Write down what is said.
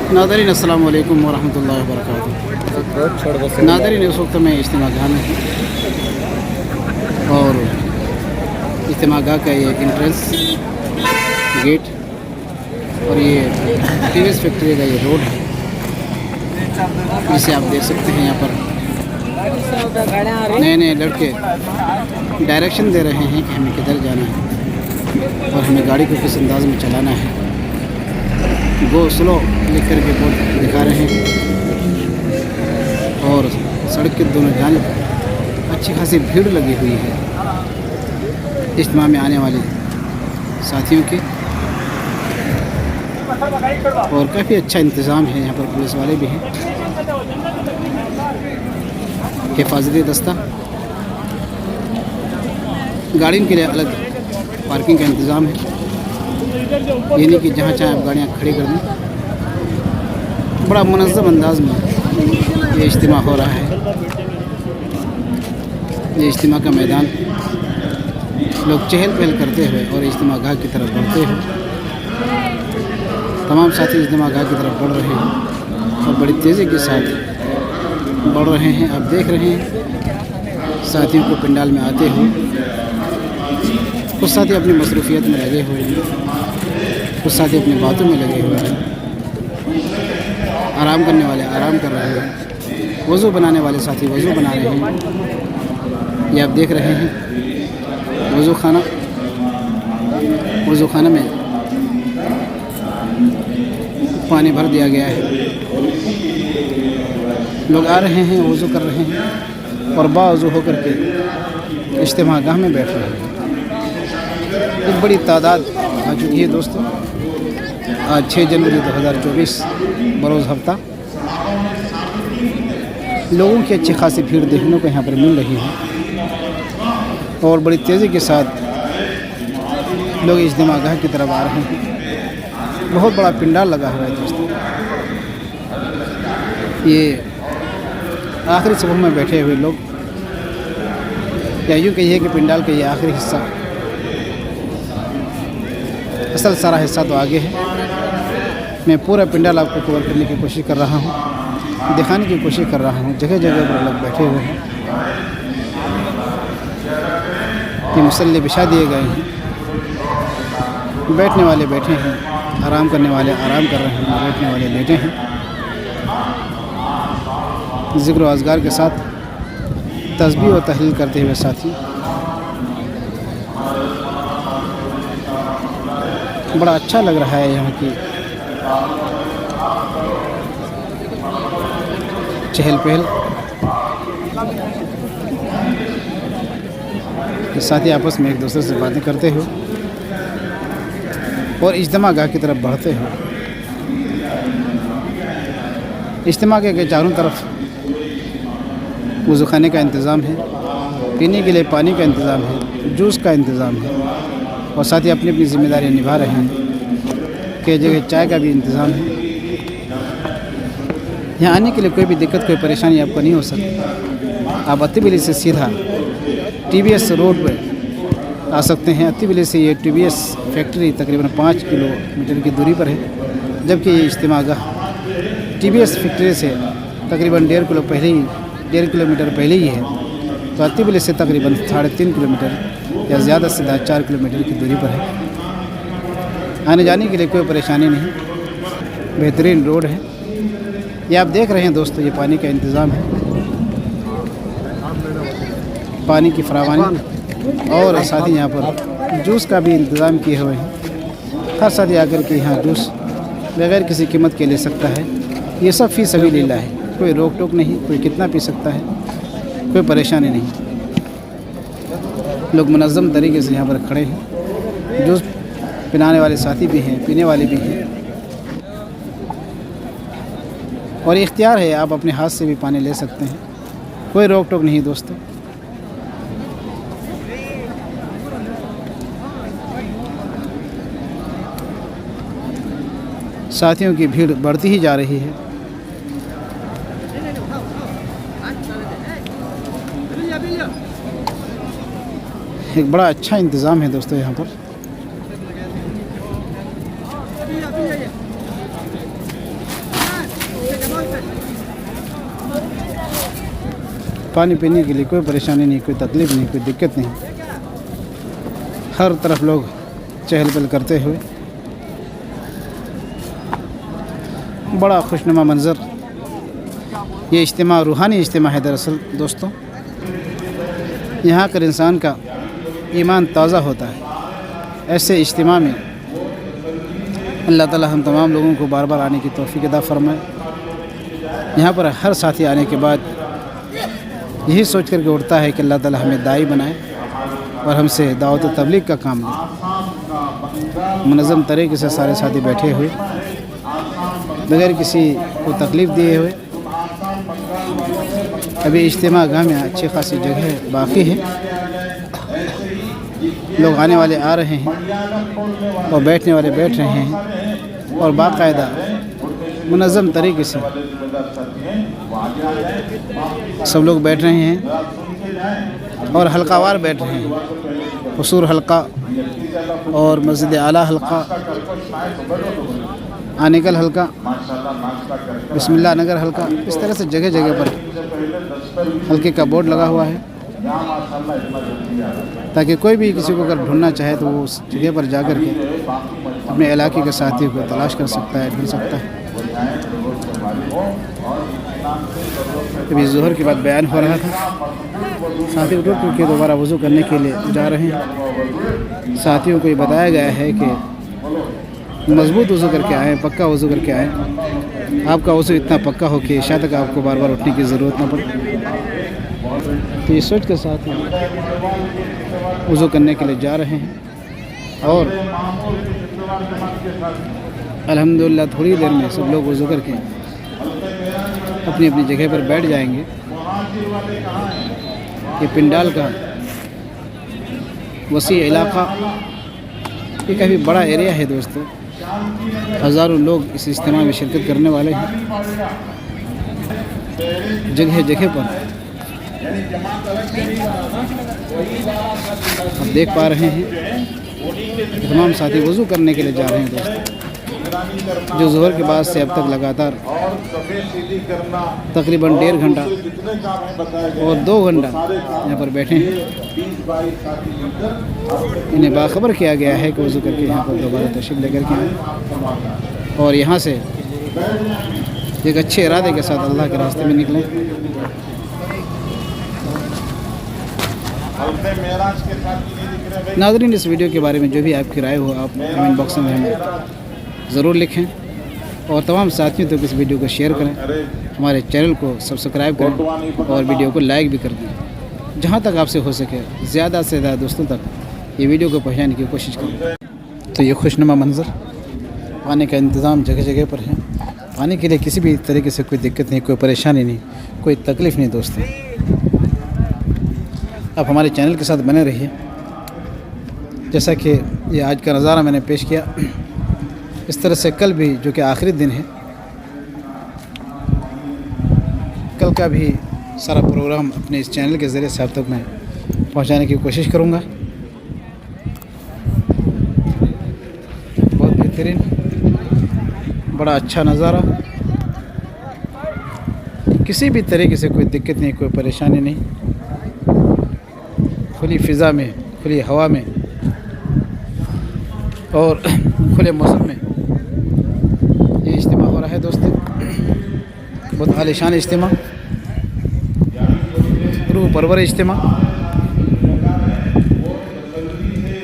Nadreen अस्सलाम वालेकुम वरहमतुल्लाहि वबरकातुहू। नादरीन इस वक्त मैं इज्तिमागाह में हूँ और इज्तिमागाह का ये एंट्रेंस गेट और ये टीवीएस फैक्ट्री का ये रोड है जिसे आप देख सकते हैं। यहाँ पर नए नए लड़के डायरेक्शन दे रहे हैं कि हमें किधर जाना है और हमें गाड़ी को किस अंदाज में चलाना है। गो स्लो लिख कर के बोर्ड दिखा रहे हैं और सड़क के दोनों जानिब अच्छी खासी भीड़ लगी हुई है इज्तिमा में आने वाले साथियों की। और काफ़ी अच्छा इंतज़ाम है। यहाँ पर पुलिस वाले भी हैं, हिफाजती दस्ता, गाड़ियों के लिए अलग पार्किंग का इंतज़ाम है। ये नहीं कि जहाँ चाहे आप गाड़ियाँ खड़ी कर दें। बड़ा मुनज़्ज़म अंदाज में ये इज्तिमा हो रहा है। ये इज्तिमा का मैदान लोग चहल पहल करते हुए और इज्तिमागाह की तरफ बढ़ते हुए, तमाम साथी इज्तिमागाह की तरफ बढ़ रहे हैं और बड़ी तेज़ी के साथ बढ़ रहे हैं। आप देख रहे हैं साथियों को पंडाल में आते हुए। कुछ साथी अपनी मसरूफियत में लगे हुए हैं, कुछ साथी अपनी बातों में लगे हुए हैं। आराम करने वाले आराम कर रहे हैं, वज़ू बनाने वाले साथी वज़ू बना रहे हैं। ये आप देख रहे हैं वज़ू खाना में पानी भर दिया गया है। लोग आ रहे हैं, वज़ू कर रहे हैं और बावज़ू होकर के इज्तिमागाह में बैठ रहे हैं। एक बड़ी तादाद आ चुकी है दोस्तों। आज 6 जनवरी 2024 बरोज़ हफ्ता। लोगों की अच्छी खासी भीड़ देखने को यहाँ पर मिल रही है और बड़ी तेज़ी के साथ लोग इज्तिमागाह की तरफ आ रहे हैं। बहुत बड़ा पंडाल लगा हुआ है दोस्तों। ये आखिरी सफ़ में बैठे हुए लोग, या यूँ कहिए कि पंडाल का ये आखिरी हिस्सा, असल सारा हिस्सा तो आगे है। मैं पूरा पंडाल आपको कवर करने की कोशिश कर रहा हूँ, दिखाने की कोशिश कर रहा हूँ। जगह जगह पर लोग बैठे हुए हैं। ये मुसल्ले बिछा दिए गए हैं, बैठने वाले बैठे हैं, आराम करने वाले आराम कर रहे हैं, बैठने वाले लेटे हैं। ज़िक्र व अज़गार के साथ तस्बीह और तहलील करते हुए साथी बड़ा अच्छा लग रहा है। यहाँ की चहल पहल के साथी आपस में एक दूसरे से बातें करते हुए और इज्तिमागाह की तरफ बढ़ते हुए। इज्तिमागाह के चारों तरफ वज़ू खाने का इंतज़ाम है, पीने के लिए पानी का इंतज़ाम है, जूस का इंतज़ाम है और साथ ही अपनी अपनी ज़िम्मेदारियाँ निभा रहे हैं। कई जगह चाय का भी इंतज़ाम है। यहाँ आने के लिए कोई भी दिक्कत, कोई परेशानी आपको नहीं हो सकती। आप अत्तीबिली से सीधा टीवीएस रोड पर आ सकते हैं। अत्तीबिली से ये टीवीएस फैक्ट्री तकरीबन 5 किलोमीटर की दूरी पर है, जबकि ये इज्तिमागाह टीवीएस फैक्ट्री से तकरीबन 1.5 किलोमीटर पहले ही है। तो अत्तीबिली से तकरीबन 3.5 किलोमीटर या ज़्यादा से ज़्यादा 4 किलोमीटर की दूरी पर है। आने जाने के लिए कोई परेशानी नहीं, बेहतरीन रोड है। ये आप देख रहे हैं दोस्तों, ये पानी का इंतज़ाम है, पानी की फरावानी और साथ ही यहाँ पर जूस का भी इंतज़ाम किए हुए हैं। हर साथी आकर के यहाँ जूस बगैर किसी कीमत के ले सकता है। ये सब फ़ी सबीलिल्लाह है, कोई रोक टोक नहीं, कोई कितना पी सकता है, कोई परेशानी नहीं। लोग मुनज़्ज़म तरीके से यहाँ पर खड़े हैं। जूस पिलाने वाले साथी भी हैं, पीने वाले भी हैं और इख्तियार है, आप अपने हाथ से भी पानी ले सकते हैं, कोई रोक टोक नहीं दोस्तों। साथियों की भीड़ बढ़ती ही जा रही है। एक बड़ा अच्छा इंतज़ाम है दोस्तों यहाँ पर। पानी पीने के लिए कोई परेशानी नहीं, कोई तकलीफ़ नहीं, कोई दिक्कत नहीं। हर तरफ लोग चहल पहल करते हुए, बड़ा खुशनुमा मंज़र। ये इज्तिमा रूहानी इज्तिमा है दरअसल दोस्तों। यहाँ कर इंसान का ईमान ताज़ा होता है। ऐसे इज्तिमा में अल्लाह ताला हम तमाम लोगों को बार बार आने की तौफ़ीक़ अता फ़रमाए। यहाँ पर हर साथी आने के बाद यही सोच कर के उठता है कि अल्लाह ताला हमें दाई बनाए और हमसे दावत व तबलीग का काम दे। मुनज़्ज़म तरीके से सारे साथी बैठे हुए, बगैर किसी को तकलीफ़ दिए हुए। अभी इज्तिमा गाह में अच्छी खासी जगह बाकी है, लोग आने वाले आ रहे हैं और बैठने वाले बैठ रहे हैं और बाकायदा मुनज़्ज़म तरीके से सब लोग बैठ रहे हैं और हल्कावार बैठ रहे हैं। हुसूर हल्का और मस्जिद आला हल्का, आनेकल हल्का, बिस्मिल्लाह नगर हल्का, इस तरह से जगह जगह पर हल्के का बोर्ड लगा हुआ है ताकि कोई भी किसी को अगर ढूंढना चाहे तो वो उस जगह पर जा कर के अपने इलाके के साथियों को तलाश कर सकता है, ढूंढ सकता है। अभी ज़ोहर के बाद बयान हो रहा था, साथी उठ के दोबारा वज़ू करने के लिए जा रहे हैं। साथियों को ये बताया गया है कि मज़बूत वज़ू करके आएँ, पक्का वज़ू करके आएँ। आपका वज़ू इतना पक्का हो कि इशा तक आपको बार बार उठने की ज़रूरत ना पड़े। तो ये सोच के साथ वज़ू करने के लिए जा रहे हैं और अल्हम्दुलिल्लाह थोड़ी देर में सब लोग वज़ू करके अपनी अपनी जगह पर बैठ जाएंगे। ये पिंडाल का वसी इलाका, ये काफ़ी बड़ा एरिया है दोस्तों। हज़ारों लोग इस इज्तिमा में शिरकत करने वाले हैं। जगह जगह पर आप देख पा रहे हैं तमाम साथी वज़ू करने के लिए जा रहे हैं दोस्तों, जो ज़ोहर के बाद से अब तक लगातार तकरीबन 1.5 घंटा और 2 घंटा यहाँ पर बैठे हैं। इन्हें बाखबर किया गया है कि वज़ू करके यहाँ पर दोबारा तशरीफ़ लेकर के आएँ और यहाँ से एक अच्छे इरादे के साथ अल्लाह के रास्ते में निकलें। नाज़रीन, इस वीडियो के बारे में जो भी आपकी राय हो आप कमेंट बॉक्स में हमें ज़रूर लिखें और तमाम साथियों तक इस वीडियो को शेयर करें, हमारे चैनल को सब्सक्राइब करें और वीडियो को लाइक भी कर दें। जहाँ तक आपसे हो सके ज़्यादा से ज़्यादा दोस्तों तक ये वीडियो को पहुँचाने की कोशिश करें। तो ये खुशनुमा मंज़र, पानी का इंतज़ाम जगह जगह पर है। पानी के लिए किसी भी तरीके से कोई दिक्कत नहीं, कोई परेशानी नहीं, कोई तकलीफ़ नहीं दोस्तों। आप हमारे चैनल के साथ बने रहिए। जैसा कि ये आज का नज़ारा मैंने पेश किया, इस तरह से कल भी, जो कि आखिरी दिन है, कल का भी सारा प्रोग्राम अपने इस चैनल के ज़रिए से आप तक मैं पहुंचाने की कोशिश करूंगा। बहुत बेहतरीन, बड़ा अच्छा नज़ारा, किसी भी तरीके से कोई दिक्कत नहीं, कोई परेशानी नहीं। खुली फ़िज़ा में, खुली हवा में और खुले मौसम में ये इज्तिमा हो रहा है दोस्तों। बहुत आलीशान इज्तिमा, रूह परवर इज्तिमा।